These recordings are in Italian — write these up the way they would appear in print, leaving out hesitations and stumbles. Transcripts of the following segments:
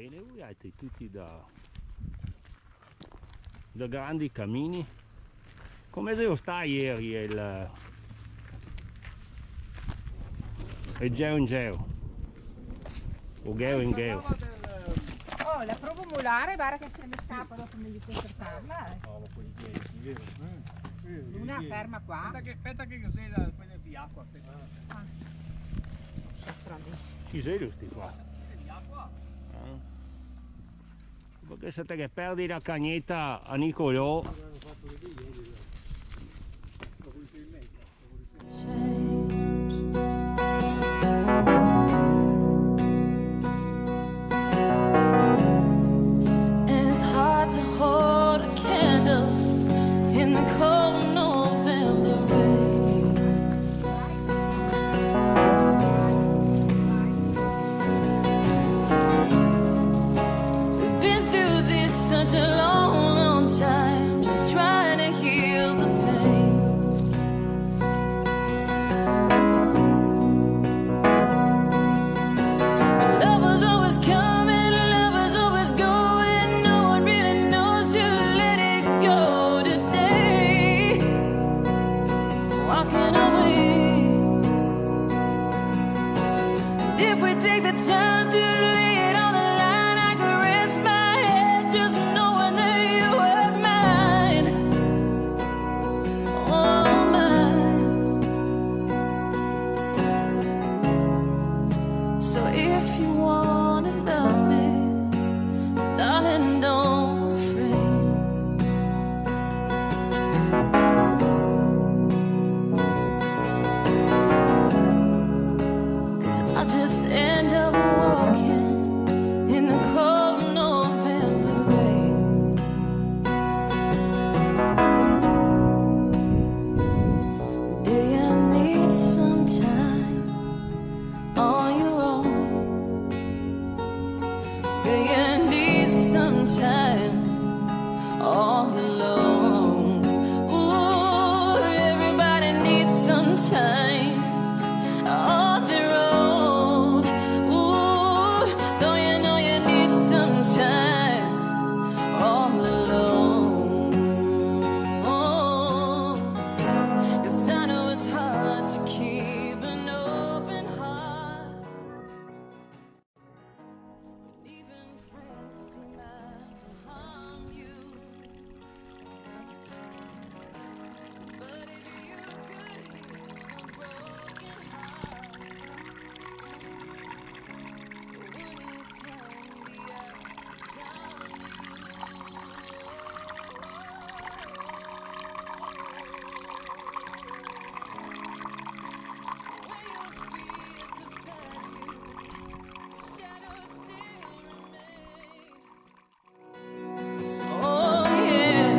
bene, voi avete tutti da grandi cammini. Come devo stare ieri il geo in geo o geo in geo? Oh, la provo molare, guarda che se ne scappa dopo mi dico cercarla. No, ma quelli dieci, vero? Una ferma qua. Aspetta che cos'è la quella di acqua. Ci sei questi qua? Di acqua? Perché se te che perdi la cagnetta a Nicolò. It's hard to hold a candle in the cold November rain. We've been through this such a long time, just trying to heal the pain. Love was always coming, love was always going. No one really knows to let it go today. Walking away. And if we take the time to lay it on the line, I could rest my head just knowing that you were mine. Oh, mine. So if you wanna love me, darling, don't refrain. 'Cause I just end up walking in the cold November rain. Do you need some time on your own? Do you need some time all alone? Ooh, everybody needs some time on their own. Ooh, don't you know you need some time all alone? 'Cause I know it's hard to keep an open heart. Even friends seem out to harm you. But if you could heal a broken heart, wouldn't its hand be out to charm you? When your fears subside you, shadows still remain. Oh yeah,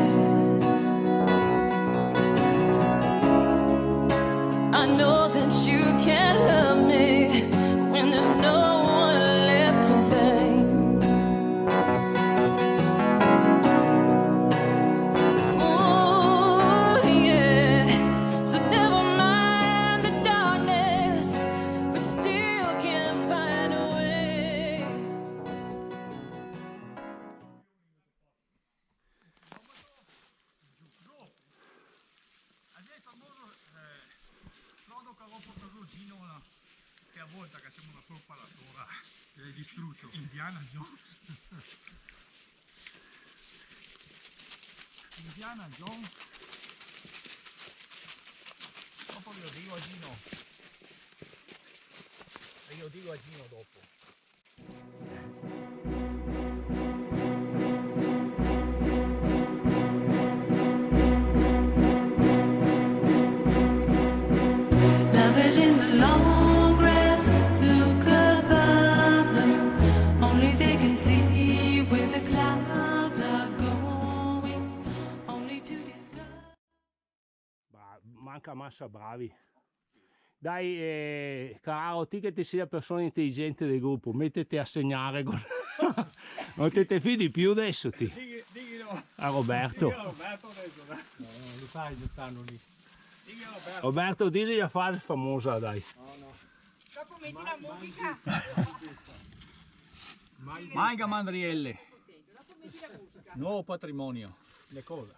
I know that you can't love me when there's no one left to blame. Oh yeah, so never mind the darkness, we still can find a way. Adesso il famoso Frodo che avevo portato Gino che a volta che siamo una sopra la tora che l'hai distrutto. Indiana Jones. Indiana Jones. Dopo glielo dico a Gino. E io dico a Gino dopo. Lovers in the long grass look above them. Only they can see where the clouds are going. Only to discover. Manca massa bravi. Dai, caro, ti che ti sei la persona intelligente del gruppo, mettiti a segnare con... Non te fidi più adesso ti? Diglielo A Roberto. Roberto adesso, dai. No, li fai, non stanno lì. Diglielo Roberto. Roberto, digli la frase famosa, dai. No, no. Dopo metti la musica. Manca mandrielle. Nuovo patrimonio. Le cose.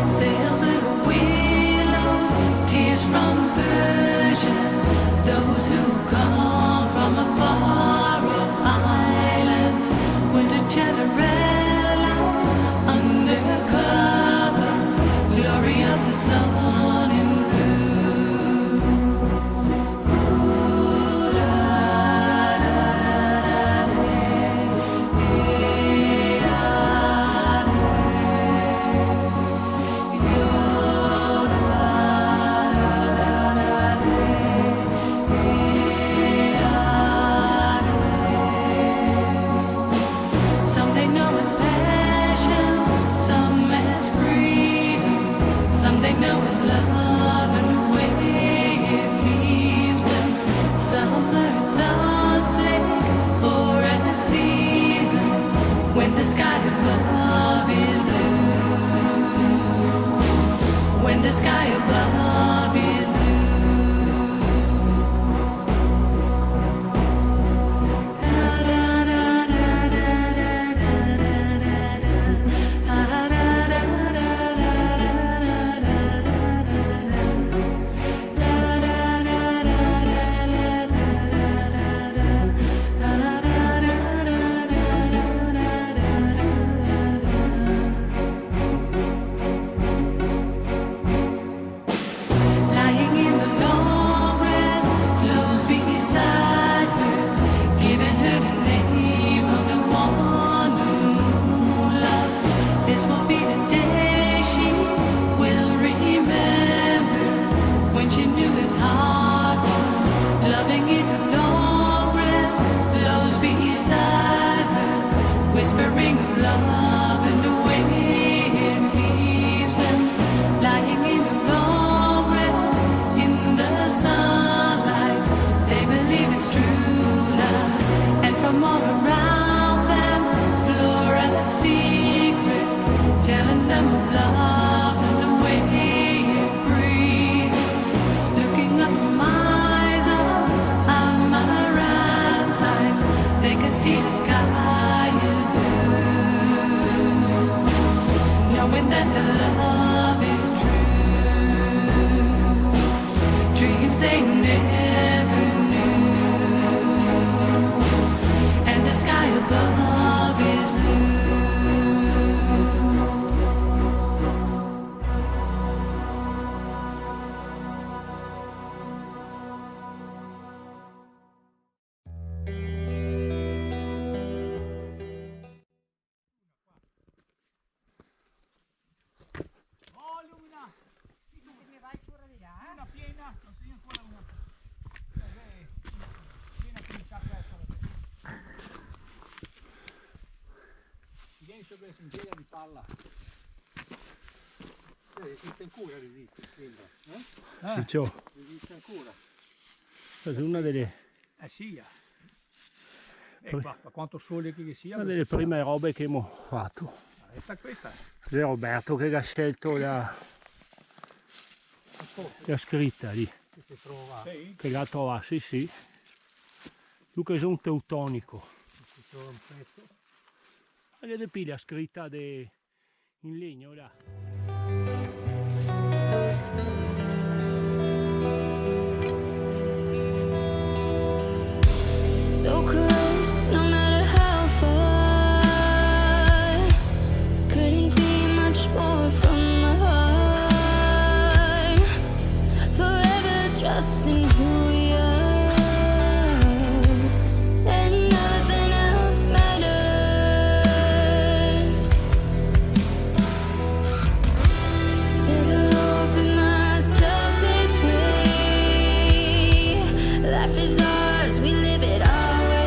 Silver willows, tears from Persia, those who come from a far-off island, winter chanterelles under cover, glory of the sun in blue. Ooh, da, da, da, da, hey, da, some they know as passion, some as freedom, some they know as love and the way it leaves them. Some are a sunflake for a season when the sky above is blue. When the sky above is blue. Lying in the long grass, close beside her, giving her the name of the one the moon loves. This will be the day she will remember when she knew his heart was loving in the long grass, close beside her, whispering of love and the way it leaves them. Lying in the long grass, in the sunlight, they believe it's true love. And from all around them, Flora's secret, telling them of love and the way it breathes. Looking up from eyes of amaranthine, they can see the sky is blue, knowing that the love is true. Dreams they never knew, and the sky above is blue. Oh, Lumina! Ne vai pure di là. Una piena, non sei ancora una. Piena che mi sa presso. Vieni sopra la singela mi parla. Resiste ancora, resiste, sembra. Ciccio, Resiste ancora. questa è una delle Sia. Qua, per quanto sole che sia. prime robe che abbiamo fatto. Questa. C'è Roberto che l'ha scelto la scritta lì, Se si trova. Sì. che l'ha trovata, sì sì. Tu che sei un teutonico. Si trova un pezzo. Vedete qui la scritta in legno là. So close, no matter how far. Couldn't be much more from my heart. Forever trusting who we are, and nothing else matters. Never opened myself this way. Life is ours, we live it our way.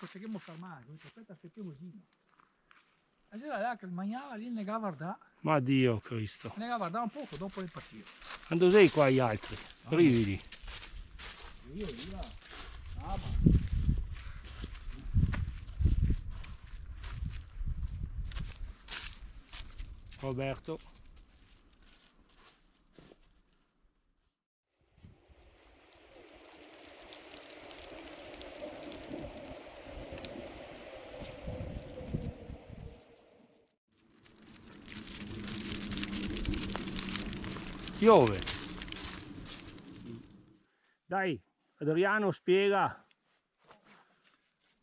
potremmo fermare, aspetta, aspettiamo Gino. E c'era là che mangiava lì, ne guarda, Ma Dio Cristo. ne guarda un poco, dopo le partire. Quando sei qua gli altri? Brividi. Io, ah, ma. Roberto. Piove. Dai, Adriano spiega.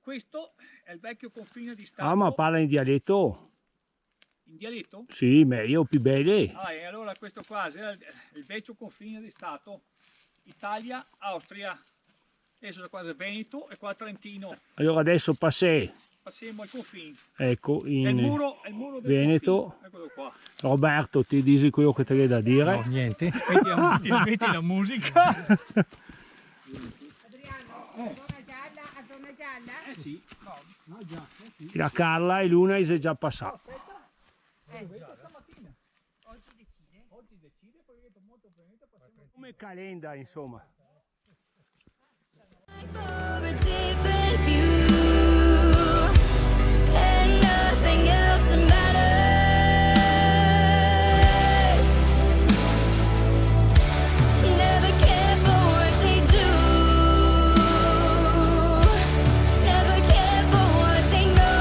Questo è il vecchio confine di Stato. Ah, ma parla in dialetto? In dialetto? Sì, meglio, più bene. Ah, e allora questo qua era il vecchio confine di Stato. Italia, Austria. Adesso è quasi Veneto e qua Trentino. Allora adesso Passiamo al confine. ecco, È il muro del Veneto. confine. Eccolo qua. Roberto, ti dici quello che ti hai da dire? No, niente. Metti la musica. Adriano, zona gialla a zona gialla? Eh sì. No, già. Sì. La Carla e Luna si è già passata. Stamattina. Oggi decide. Oggi decide, poi molto probabilmente passiamo. Come calenda, insomma. For a different view, and nothing else matters. Never care for what they do, never care for what they know,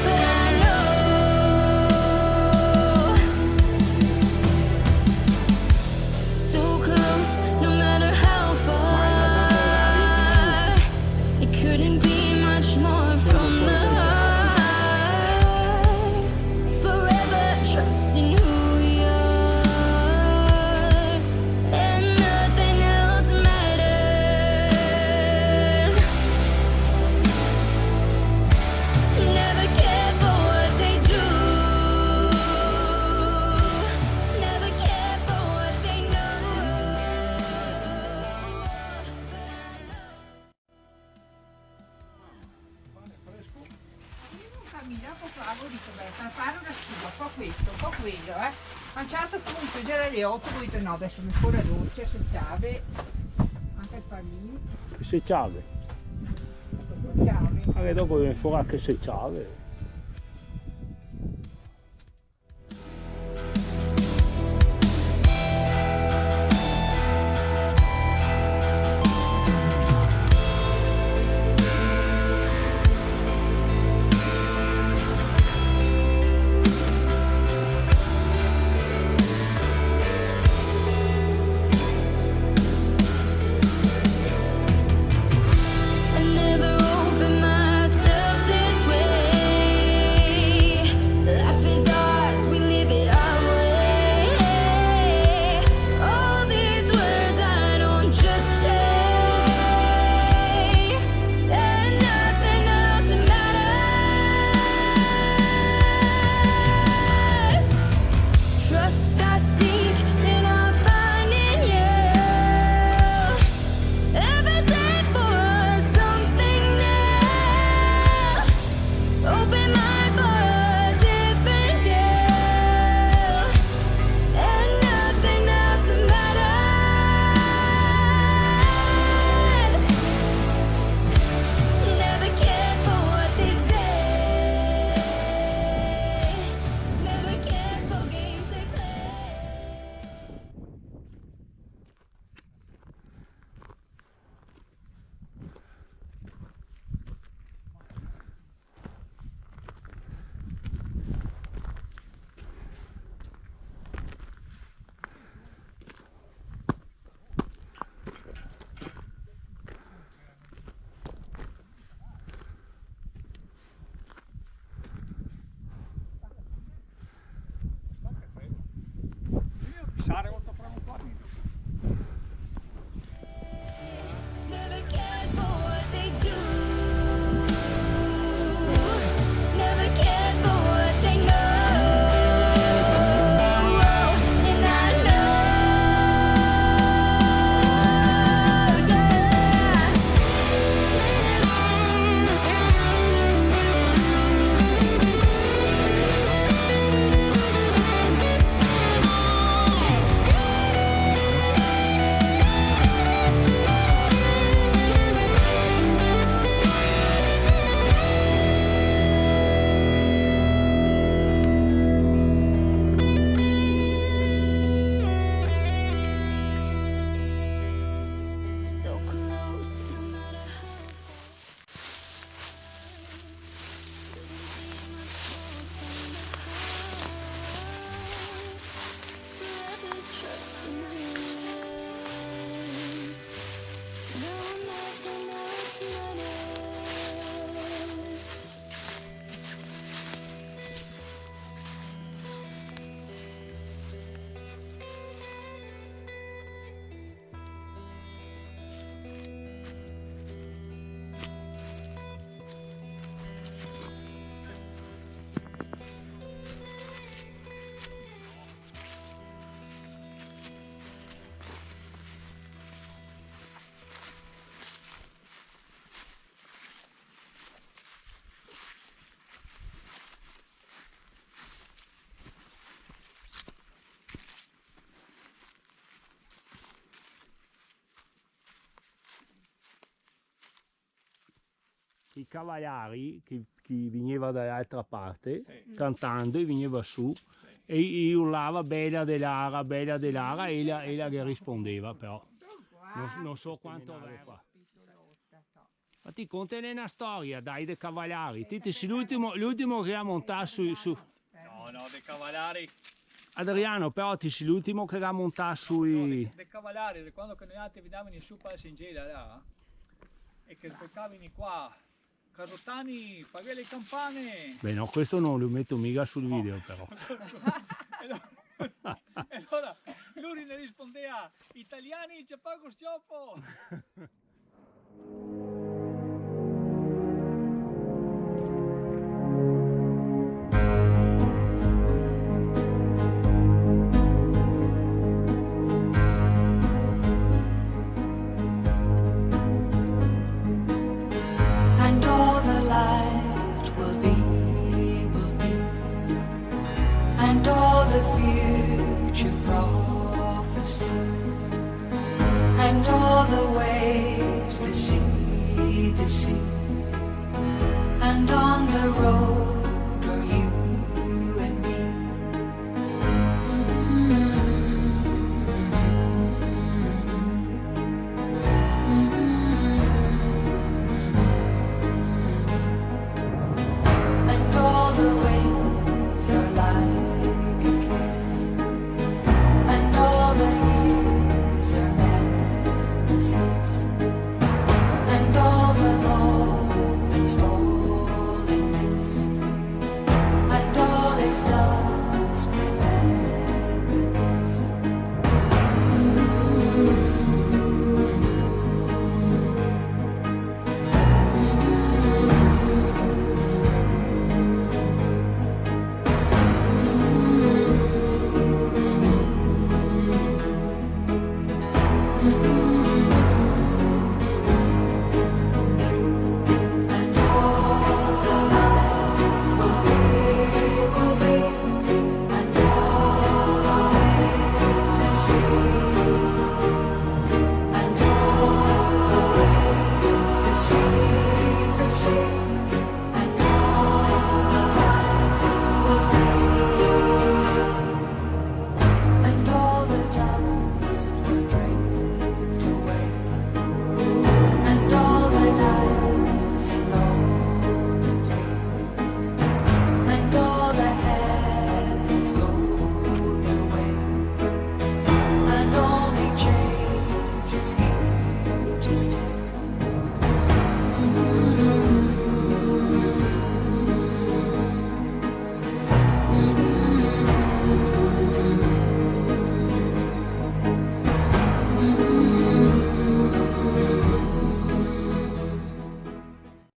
but I know so close, no matter how far. It couldn't be much more from the heart. Forever trusting who we are, and nothing else matters. Never care for what they do, never care for what they know, but I know. Io non cammino, un po' bravo, dico, beh, per fare una scuola, un po' questo, un po' quello, A un certo punto, già alle 8, ho detto no, adesso mi fa la doccia, se chiave, anche il panino, Che se ciave. se chiave. Anche dopo viene fuori che se ciave. I never opened myself this way. Life is ours, we live it our way. All these words I don't just say, and nothing else matters. Trust I seek and I find in you. Every day for us something new. Open mind for a different view, and nothing else matters. Never care for what they say, never care for games they play. Pisare questo freno qua. Never cared for what they do, never cared for what they know, and I know, yeah. i cavallari che veniva dall'altra parte Sì. cantando e veniva su e urlava bella dell'ara e ella gli rispondeva però non so quanto aveva. Infatti contane una storia dai dei cavallari, ti sei l'ultimo che ha montato su. No, dei cavallari. Adriano, però ti sei l'ultimo che ha montato sui. Dei cavallari, quando che noi altri venivano su per Singela là, e che aspettavano qua, casottani, pagare le campane. Beh no, questo non lo metto mica sul video però. E allora lui ne rispondeva, italiani c'è poco stiopo.